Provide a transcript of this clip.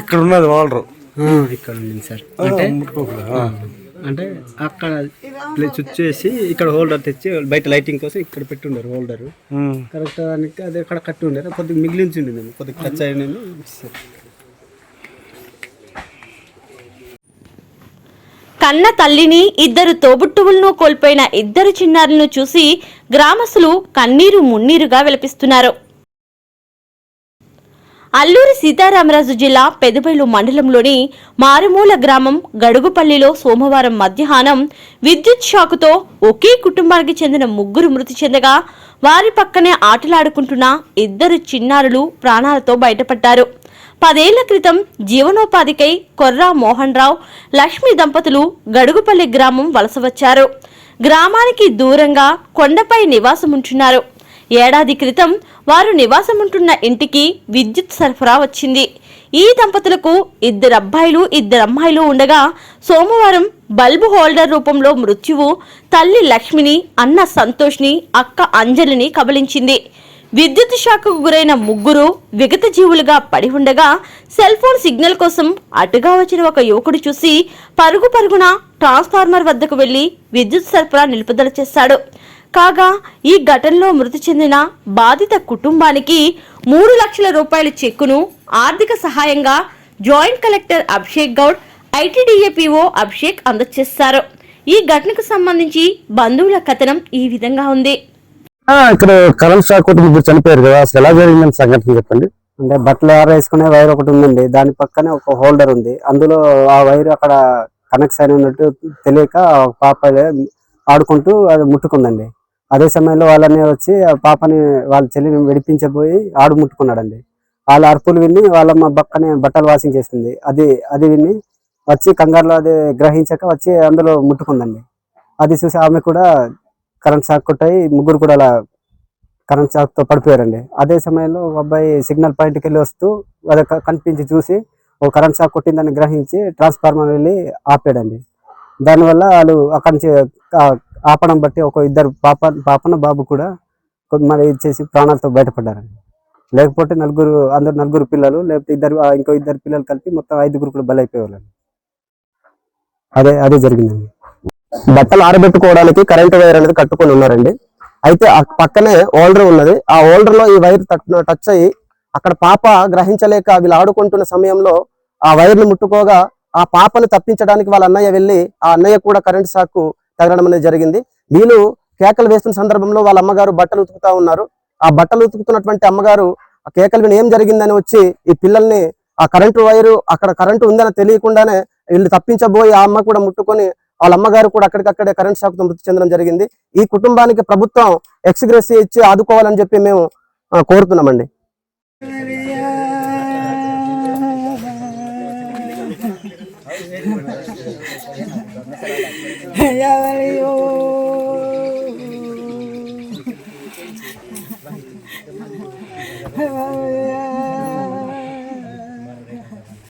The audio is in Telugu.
ఇక్కడ ఉన్నది వాడరు, ఇక్కడ ఉంది సార్. అంటే అక్కడ ప్లేస్ వచ్చేసి ఇక్కడ హోల్డర్ తెచ్చి బయట లైటింగ్ కోసం ఇక్కడ పెట్టుండారు హోల్డర్. కరెక్ట్ దానికి అదే అక్కడ కట్టి ఉండారు, కొద్దిగా మిగిలించిండి, కొద్దిగా టచ్ అయ్యింది. కన్న తల్లిని, ఇద్దరు తోబుట్టువులను కోల్పోయిన ఇద్దరు చిన్నారులను చూసి గ్రామస్తులు కన్నీరు మున్నీరుగా విలపిస్తున్నారు. అల్లూరి సీతారామరాజు జిల్లా పెదబైలు మండలంలోని మారుమూల గ్రామం గడుగుపల్లిలో సోమవారం మధ్యాహ్నం విద్యుత్ షాకుతో ఒకే కుటుంబానికి చెందిన ముగ్గురు మృతి చెందగా వారి పక్కనే ఆటలాడుకుంటున్న ఇద్దరు చిన్నారులు ప్రాణాలతో బయటపడ్డారు. 10 ఏళ్ల క్రితం జీవనోపాధికై కొర్రా మోహన్ రావు, లక్ష్మి దంపతులు గడుగుపల్లి గ్రామం వలస వచ్చారు. గ్రామానికి దూరంగా కొండపై నివాసముంటున్నారు. ఏడాది క్రితం వారు నివాసముంటున్న ఇంటికి విద్యుత్ సరఫరా వచ్చింది. ఈ దంపతులకు 2 అబ్బాయిలు 2 అమ్మాయిలు ఉండగా సోమవారం బల్బు హోల్డర్ రూపంలో మృత్యువు తల్లి లక్ష్మిని, అన్న సంతోష్ని, అక్క అంజలిని కబలించింది. విద్యుత్ షాక్కు గురైన ముగ్గురు విగత జీవులుగా పడి ఉండగా సెల్ ఫోన్ సిగ్నల్ కోసం అటుగా వచ్చిన ఒక యువకుడు చూసి పరుగున ట్రాన్స్ఫార్మర్ వద్దకు వెళ్లి విద్యుత్ సరఫరా నిలుపుదల చేశాడు. కాగా ఈ ఘటనలో మృతి చెందిన బాధిత కుటుంబానికి 3 లక్షల రూపాయల చెక్కును ఆర్థిక సహాయంగా joint collector Abhishek Goud, ITDA PO Abhishek అందజేశారు. ఈ ఘటనకు సంబంధించి బంధువుల కథనం ఈ విధంగా ఉంది. ఇక్కడ కరెంట్ షాక్ ఒకటి ముగ్గురు చనిపోయారు కదా, అసలు ఎలా జరిగిందని సంఘటన చెప్పండి. అంటే బట్టలు ఆరేసుకునే వైర్ ఒకటి ఉందండి, దాని పక్కనే ఒక హోల్డర్ ఉంది. అందులో ఆ వైర్ అక్కడ కనెక్ట్ అయిన ఉన్నట్టు తెలియక పాప ఆడుకుంటూ అది ముట్టుకుందండి. అదే సమయంలో వాళ్ళని వచ్చి ఆ పాపని వాళ్ళ చెల్లిని విడిపించబోయి ఆడు ముట్టుకున్నాడండి. వాళ్ళ అరుపులు విని వాళ్ళమ్మ పక్కనే బట్టలు వాషింగ్ చేస్తుంది, అది విని వచ్చి కంగారులో అది గ్రహించక వచ్చి అందులో ముట్టుకుందండి. అది చూసి ఆమె కూడా కరెంట్ షాక్ కొట్టాయి, ముగ్గురు కూడా అలా కరెంట్ షాక్తో పడిపోయారండి. అదే సమయంలో ఒక అబ్బాయి సిగ్నల్ పాయింట్కి వెళ్ళి వస్తూ అది కనిపించి చూసి ఒక కరెంట్ షాక్ కొట్టిందని గ్రహించి ట్రాన్స్ఫార్మర్ వెళ్ళి ఆపాడండి. దానివల్ల వాళ్ళు అక్కడి నుంచి ఆపడం బట్టి ఒక 2 పాపన బాబు కూడా మరి ఇచ్చేసి ప్రాణాలతో బయటపడ్డారండి. లేకపోతే నలుగురు పిల్లలు, లేకపోతే ఇంకో 2 పిల్లలు కలిపి మొత్తం 5గురు కూడా బలైపోయేవాళ్ళండి. అదే జరిగిందండి. బట్టలు ఆరబెట్టుకోవడానికి కరెంట్ వైర్ అనేది కట్టుకొని ఉన్నారండి. అయితే ఆ పక్కనే హోల్డర్ ఉన్నది. ఆ హోల్డర్ లో ఈ వైర్ టచ్ అయ్యి అక్కడ పాప గ్రహించలేక వీళ్ళు ఆడుకుంటున్న సమయంలో ఆ వైర్ ని ముట్టుకోగా ఆ పాపను తప్పించడానికి వాళ్ళ అన్నయ్య వెళ్ళి ఆ అన్నయ్య కూడా కరెంట్ షాక్ తగలడం అనేది జరిగింది. వీళ్ళు కేకలు వేస్తున్న సందర్భంలో వాళ్ళ అమ్మగారు బట్టలు ఉతుకుతా ఉన్నారు. ఆ బట్టలు ఉతుకుతున్నటువంటి అమ్మగారు ఆ కేకలు విని ఏం జరిగిందని వచ్చి ఈ పిల్లల్ని ఆ కరెంటు వైరు అక్కడ కరెంటు ఉందని తెలియకుండానే వీళ్ళు తప్పించబోయి ఆ అమ్మ కూడా ముట్టుకొని వాళ్ళ అమ్మగారు కూడా అక్కడికక్కడే కరెంట్ షాక్ తో మృతి చెందడం జరిగింది. ఈ కుటుంబానికి ప్రభుత్వం ఎక్స్గ్రేసియా ఇచ్చి ఆదుకోవాలని చెప్పి మేము కోరుతున్నామండి.